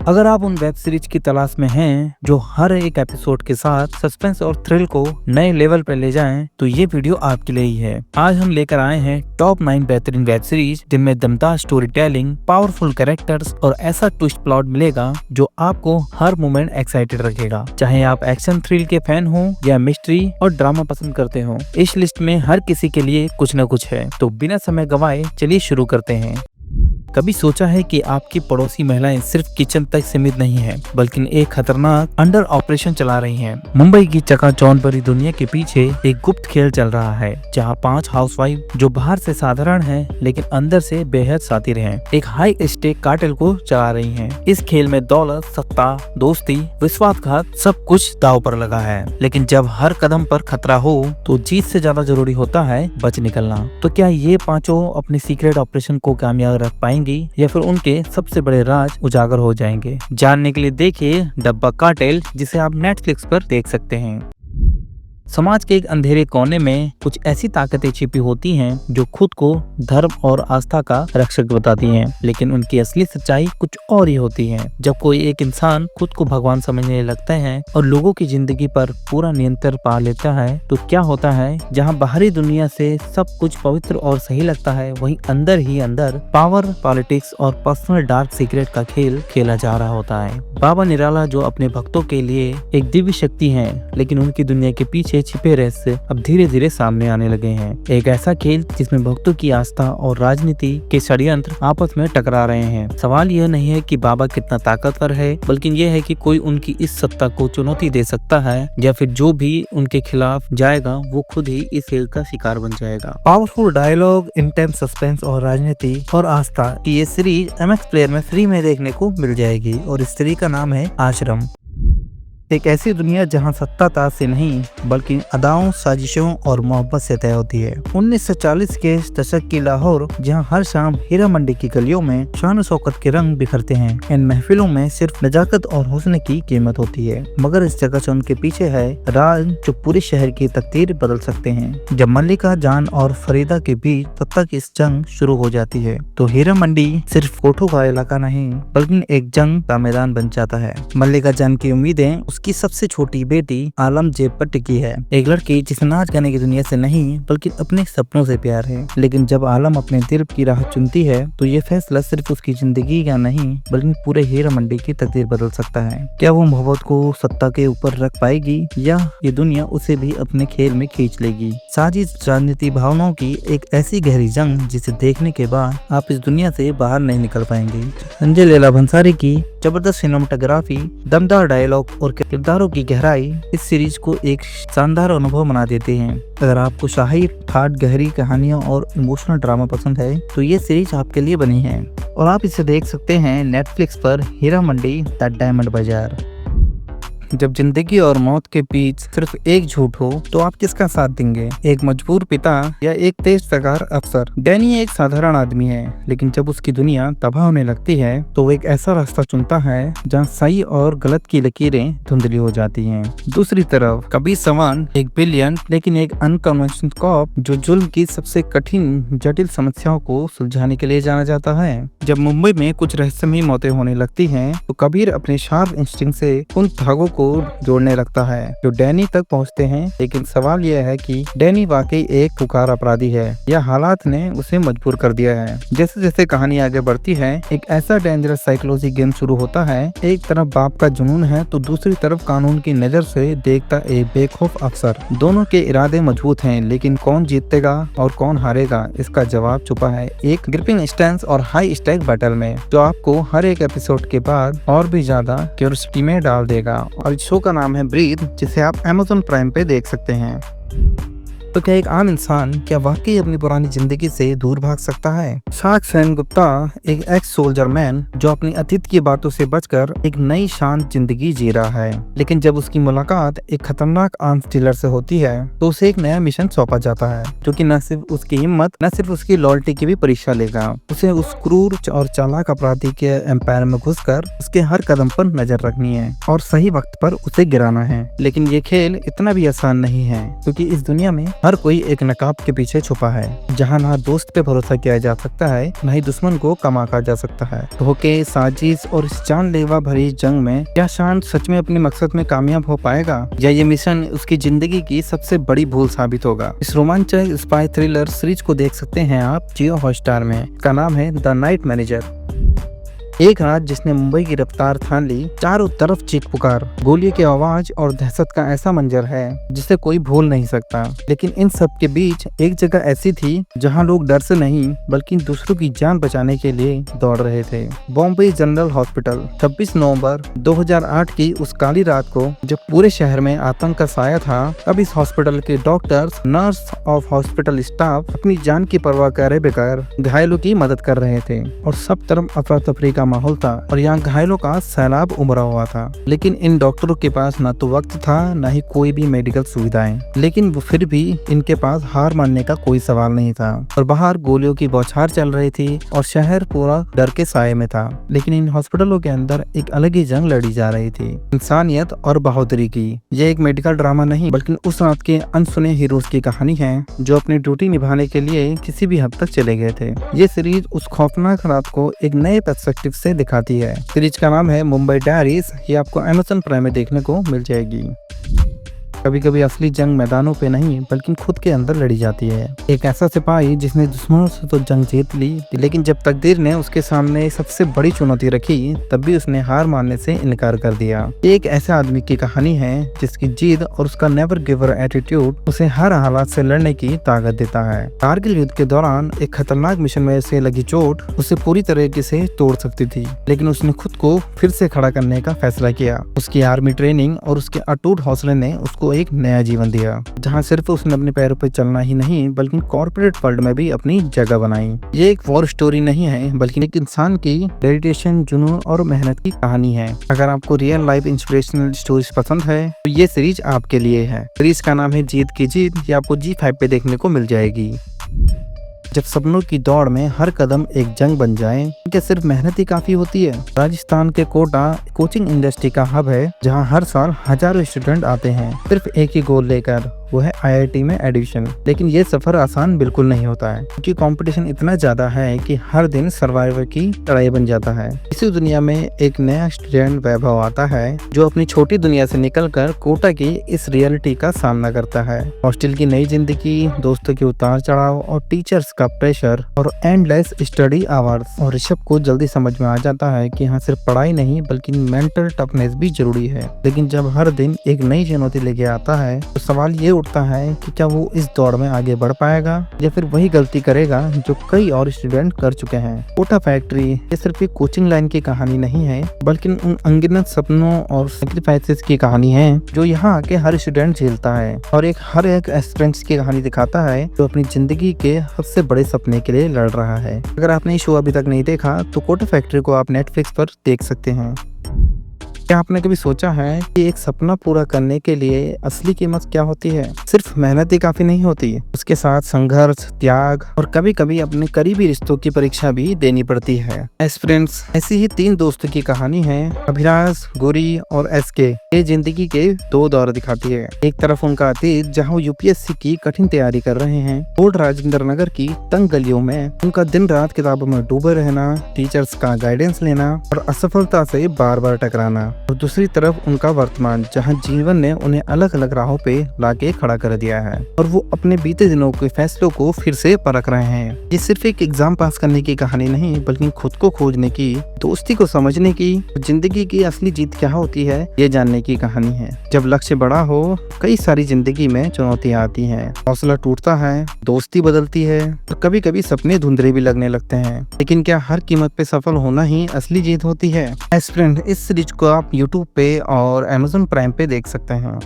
अगर आप उन वेब सीरीज की तलाश में हैं जो हर एक एपिसोड के साथ सस्पेंस और थ्रिल को नए लेवल पर ले जाएं, तो ये वीडियो आपके लिए ही है। आज हम लेकर आए हैं टॉप 9 बेहतरीन वेब सीरीज जिनमें दमदार स्टोरी टेलिंग, पावरफुल कैरेक्टर्स और ऐसा ट्विस्ट प्लॉट मिलेगा जो आपको हर मोमेंट एक्साइटेड रखेगा। चाहे आप एक्शन थ्रिल के फैन हो या मिस्ट्री और ड्रामा पसंद करते हो, इस लिस्ट में हर किसी के लिए कुछ न कुछ है। तो बिना समय गवाए चलिए शुरू करते हैं। कभी सोचा है कि आपकी पड़ोसी महिलाएं सिर्फ किचन तक सीमित नहीं है, बल्कि एक खतरनाक अंडर ऑपरेशन चला रही हैं। मुंबई की चकाचौंध भरी दुनिया के पीछे एक गुप्त खेल चल रहा है, जहां 5 हाउसवाइफ जो बाहर से साधारण हैं, लेकिन अंदर से बेहद शातिर हैं, एक हाई स्टेक कार्टेल को चला रही हैं। इस खेल में दौलत, सत्ता, दोस्ती, विश्वासघात सब कुछ दांव पर लगा है। लेकिन जब हर कदम पर खतरा हो तो जीत से ज्यादा जरूरी होता है बच निकलना। तो क्या ये पांचों अपने सीक्रेट ऑपरेशन को कामयाब रख पाएंगे या फिर उनके सबसे बड़े राज उजागर हो जाएंगे? जानने के लिए देखिए डब्बा कार्टेल, जिसे आप नेटफ्लिक्स पर देख सकते हैं। समाज के एक अंधेरे कोने में कुछ ऐसी ताकतें छिपी होती हैं जो खुद को धर्म और आस्था का रक्षक बताती हैं, लेकिन उनकी असली सच्चाई कुछ और ही होती है। जब कोई एक इंसान खुद को भगवान समझने लगता है और लोगों की जिंदगी पर पूरा नियंत्रण पा लेता है, तो क्या होता है? जहां बाहरी दुनिया से सब कुछ पवित्र और सही लगता है, वहीं अंदर ही अंदर पावर, पॉलिटिक्स और पर्सनल डार्क सीक्रेट का खेल खेला जा रहा होता है। बाबा निराला जो अपने भक्तों के लिए एक दिव्य शक्ति हैं, लेकिन उनकी दुनिया के पीछे छिपे रहस्य अब धीरे धीरे सामने आने लगे हैं। एक ऐसा खेल जिसमें भक्तों की आस्था और राजनीति के षड्यंत्र आपस में टकरा रहे हैं। सवाल यह नहीं है कि बाबा कितना ताकतवर है, बल्कि यह है कि कोई उनकी इस सत्ता को चुनौती दे सकता है, या फिर जो भी उनके खिलाफ जाएगा वो खुद ही इस खेल का शिकार बन जाएगा। पावरफुल डायलॉग, इंटेंस सस्पेंस और राजनीति और आस्था की ये सीरीज MX प्लेयर में फ्री में देखने को मिल जाएगी, और इस सीरीज का नाम है आश्रम। एक ऐसी दुनिया जहां सत्ता ताज से नहीं बल्कि अदाओं, साजिशों और मोहब्बत से तय होती है। 1940 के दशक की लाहौर, जहां हर शाम हीरा मंडी की गलियों में शान शौकत के रंग बिखरते हैं। इन महफिलों में सिर्फ नजाकत और हुस्न की कीमत होती है, मगर इस जगह से उनके पीछे है राज जो पूरे शहर की तकदीर बदल सकते हैं। जब मल्लिका जान और फरीदा के बीच सत्ता की इस जंग शुरू हो जाती है, तो हीरा मंडी सिर्फ कोठों का इलाका नहीं बल्कि एक जंग का मैदान बन जाता है। मल्लिका जान की उम्मीदें उसकी सबसे छोटी बेटी आलम जेब पर टिकी है, एक लड़की जिसे नाच गाने की दुनिया से नहीं बल्कि अपने सपनों से प्यार है। लेकिन जब आलम अपने दिल की राह चुनती है, तो ये फैसला सिर्फ उसकी जिंदगी का नहीं बल्कि पूरे हीरा मंडी की तकदीर बदल सकता है। क्या वो मोहब्बत को सत्ता के ऊपर रख पाएगी, या ये दुनिया उसे भी अपने खेल में खींच लेगी? साजिश, राजनीति, भावनाओं की एक ऐसी गहरी जंग जिसे देखने के बाद आप इस दुनिया से बाहर नहीं निकल पाएंगे। संजय लीला भंसाली की जबरदस्त सिनेमेटोग्राफी, दमदार डायलॉग और किरदारों की गहराई इस सीरीज को एक शानदार अनुभव बना देते हैं। अगर आपको शाही ठाट, गहरी कहानियां और इमोशनल ड्रामा पसंद है, तो ये सीरीज आपके लिए बनी है, और आप इसे देख सकते हैं नेटफ्लिक्स पर, हीरा मंडी द डायमंड बाजार। जब जिंदगी और मौत के बीच सिर्फ एक झूठ हो, तो आप किसका साथ देंगे? एक मजबूर पिता या एक तेज तर्रार अफसर? डैनी एक साधारण आदमी है, लेकिन जब उसकी दुनिया तबाह होने लगती है, तो वो एक ऐसा रास्ता चुनता है जहां सही और गलत की लकीरें धुंधली हो जाती हैं। दूसरी तरफ कबीर सवान एक ब्रिलियंट लेकिन एक अनकन्वेंशनल कॉप जो जुल्म की सबसे कठिन जटिल समस्याओं को सुलझाने के लिए जाना जाता है। जब मुंबई में कुछ रहस्यमयी मौतें होने लगती हैं, तो कबीर अपने शार्प इंस्टिंक्ट से उन धागों को जोड़ने लगता है जो डैनी तक पहुंचते हैं। लेकिन सवाल यह है कि डैनी वाकई एक पुकार अपराधी है, या हालात ने उसे मजबूर कर दिया है? जैसे जैसे कहानी आगे बढ़ती है, एक ऐसा डेंजरस साइकोलॉजी गेम शुरू होता है। एक तरफ बाप का जुनून है, तो दूसरी तरफ कानून की नजर से देखता एक बेखौफ अफसर। दोनों के इरादे मजबूत हैं, लेकिन कौन जीतेगा और कौन हारेगा, इसका जवाब छुपा है एक ग्रिपिंग स्टेंस और हाई स्टेक बैटल में, जो आपको हर एक एपिसोड के बाद और भी ज्यादा क्यूरियोसिटी में डाल देगा। और इस शो का नाम है ब्रीथ, जिसे आप Amazon प्राइम पे देख सकते हैं। तो क्या एक आम इंसान क्या वाकई अपनी पुरानी जिंदगी से दूर भाग सकता है? साक्ष सेन गुप्ता एक एक्स सोल्जर मैन जो अपनी अतीत की बातों से बचकर एक नई शांत जिंदगी जी रहा है, लेकिन जब उसकी मुलाकात एक खतरनाक आर्म्स डीलर से होती है, तो उसे एक नया मिशन सौंपा जाता है, जो कि न सिर्फ उसकी हिम्मत, न सिर्फ उसकी लॉयल्टी की भी परीक्षा लेगा। उसे उस क्रूर और चालाक अपराधी के एम्पायर में घुसकर उसके हर कदम पर नजर रखनी है और सही वक्त पर उसे गिराना है। लेकिन ये खेल इतना भी आसान नहीं है, क्योंकि इस दुनिया में हर कोई एक नकाब के पीछे छुपा है, जहाँ ना दोस्त पे भरोसा किया जा सकता है, न ही दुश्मन को कम आंका जा सकता है। धोखे, साजिश और इस जानलेवा भरी जंग में क्या शान सच में अपने मकसद में कामयाब हो पाएगा, या ये मिशन उसकी जिंदगी की सबसे बड़ी भूल साबित होगा। इस रोमांचक स्पाई थ्रिलर सीरीज को देख सकते हैं आप जियो हॉटस्टार में। इसका नाम है द नाइट मैनेजर। एक रात जिसने मुंबई की रफ्तार थान ली, चारों तरफ चीख पुकार, गोलियों की आवाज और दहशत का ऐसा मंजर है जिसे कोई भूल नहीं सकता। लेकिन इन सब के बीच एक जगह ऐसी थी जहां लोग डर से नहीं बल्कि दूसरों की जान बचाने के लिए दौड़ रहे थे। Bombay general hospital. 26 नवंबर 2008 की उस काली रात को जब पूरे शहर में आतंक का साया था, अब इस हॉस्पिटल के डॉक्टर्स, नर्स और हॉस्पिटल स्टाफ अपनी जान की परवाह करे बगैर घायलों की मदद कर रहे थे और सब तरफ अफरा तफरी का माहौल था और यहाँ घायलों का सैलाब उमड़ा हुआ था। लेकिन इन डॉक्टरों के पास न तो वक्त था, न ही कोई भी मेडिकल सुविधाएं। लेकिन वो फिर भी इनके पास हार मानने का कोई सवाल नहीं था और बाहर गोलियों की बौछार चल रही थी और शहर पूरा डर के साये में था। लेकिन इन हॉस्पिटलों के अंदर एक अलग ही जंग लड़ी जा रही थी, इंसानियत और बहादुरी की। ये एक मेडिकल ड्रामा नहीं बल्कि उस रात के अनसुने हीरोज की कहानी है जो अपनी ड्यूटी निभाने के लिए किसी भी हद तक चले गए थे। ये सीरीज उस खौफनाक रात को एक नए पर्सपेक्टिव से दिखाती है। सीरीज का नाम है मुंबई डायरीज। ये आपको अमेज़न प्राइम में देखने को मिल जाएगी। कभी कभी असली जंग मैदानों पे नहीं बल्कि खुद के अंदर लड़ी जाती है। एक ऐसा सिपाही जिसने दुश्मनों से तो जंग जीत ली, लेकिन जब तकदीर ने उसके सामने सबसे बड़ी चुनौती रखी तब भी उसने हार मानने से इनकार कर दिया। एक ऐसे आदमी की कहानी है जिसकी जिद और उसका नेवर गिवर एटीट्यूड उसे हर हालात से लड़ने की ताकत देता है। कारगिल युद्ध के दौरान एक खतरनाक मिशन में से लगी चोट उसे पूरी तरीके से तोड़ सकती थी, लेकिन उसने खुद को फिर से खड़ा करने का फैसला किया। उसकी आर्मी ट्रेनिंग और उसके अटूट हौसले ने उसको एक नया जीवन दिया, जहां सिर्फ उसने अपने पैरों पर चलना ही नहीं बल्कि कॉर्पोरेट वर्ल्ड में भी अपनी जगह बनाई। ये एक वॉर स्टोरी नहीं है बल्कि एक इंसान की डेडिकेशन, जुनून और मेहनत की कहानी है। अगर आपको रियल लाइफ इंस्पिरेशनल स्टोरीज पसंद है तो ये सीरीज आपके लिए है। सीरीज का नाम है जीत की जीत। ये आपको G5 पे देखने को मिल जाएगी। जब सपनों की दौड़ में हर कदम एक जंग बन जाए, क्या सिर्फ मेहनत ही काफी होती है? राजस्थान के कोटा कोचिंग इंडस्ट्री का हब है, जहां हर साल हजारों स्टूडेंट आते हैं सिर्फ एक ही गोल लेकर, वो है IIT में एडमिशन। लेकिन ये सफर आसान बिल्कुल नहीं होता है, क्योंकि कंपटीशन इतना ज्यादा है कि हर दिन सर्वाइवर की लड़ाई बन जाता है। इसी दुनिया में एक नया स्टूडेंट वैभव आता है जो अपनी छोटी दुनिया से निकलकर कोटा की इस रियलिटी का सामना करता है। हॉस्टल की नई जिंदगी, दोस्तों के उतार चढ़ाव और टीचर्स का प्रेशर और एंडलेस स्टडी आवर्स। और ऋषभ को जल्दी समझ में आ जाता है कि यहाँ सिर्फ पढ़ाई नहीं बल्कि मेंटल टफनेस भी जरूरी है। लेकिन जब हर दिन एक नई चुनौती लेके आता है तो सवाल ये उठता है कि क्या वो इस दौड़ में आगे बढ़ पाएगा या फिर वही गलती करेगा जो कई और स्टूडेंट कर चुके हैं। कोटा फैक्ट्री ये सिर्फ एक कोचिंग लाइन की कहानी नहीं है बल्कि उन अनगिनत सपनों और सैक्रिफाइसेस की कहानी है जो यहाँ आके हर स्टूडेंट झेलता है, और हर एक एस्पिरेंट्स की कहानी दिखाता है जो अपनी जिंदगी के सबसे बड़े सपने के लिए लड़ रहा है। अगर आपने ये शो अभी तक नहीं देखा तो कोटा फैक्ट्री को आप नेटफ्लिक्स पर देख सकते हैं। क्या आपने कभी सोचा है कि एक सपना पूरा करने के लिए असली कीमत क्या होती है? सिर्फ मेहनत ही काफी नहीं होती, उसके साथ संघर्ष, त्याग और कभी कभी अपने करीबी रिश्तों की परीक्षा भी देनी पड़ती है। एस्पिरेंट्स ऐसी ही 3 दोस्तों की कहानी है, अभिलाष, गौरी और SK। ये जिंदगी के 2 दौर दिखाती है। एक तरफ उनका अतीत जहाँ UPSC की कठिन तैयारी कर रहे हैं, ओल्ड राजेंद्र नगर की तंग गलियों में उनका दिन रात किताबों में डूबे रहना, टीचर्स का गाइडेंस लेना और असफलता से बार बार टकराना। और दूसरी तरफ उनका वर्तमान, जहां जीवन ने उन्हें अलग अलग राहों पे लाके खड़ा कर दिया है और वो अपने बीते दिनों के फैसलों को फिर से परख रहे हैं। ये सिर्फ एक एग्जाम पास करने की कहानी नहीं बल्कि खुद को खोजने की, दोस्ती को समझने की, जिंदगी की असली जीत क्या होती है ये जानने की कहानी है। जब लक्ष्य बड़ा हो, कई सारी जिंदगी में चुनौतियां आती हैं, हौसला टूटता है, दोस्ती बदलती है और कभी कभी सपने धुंधले भी लगने लगते हैं। लेकिन क्या हर कीमत पे सफल होना ही असली जीत होती है? एस्पिरेंट इस सीरीज को आप YouTube पे और Amazon प्राइम पे देख सकते हैं।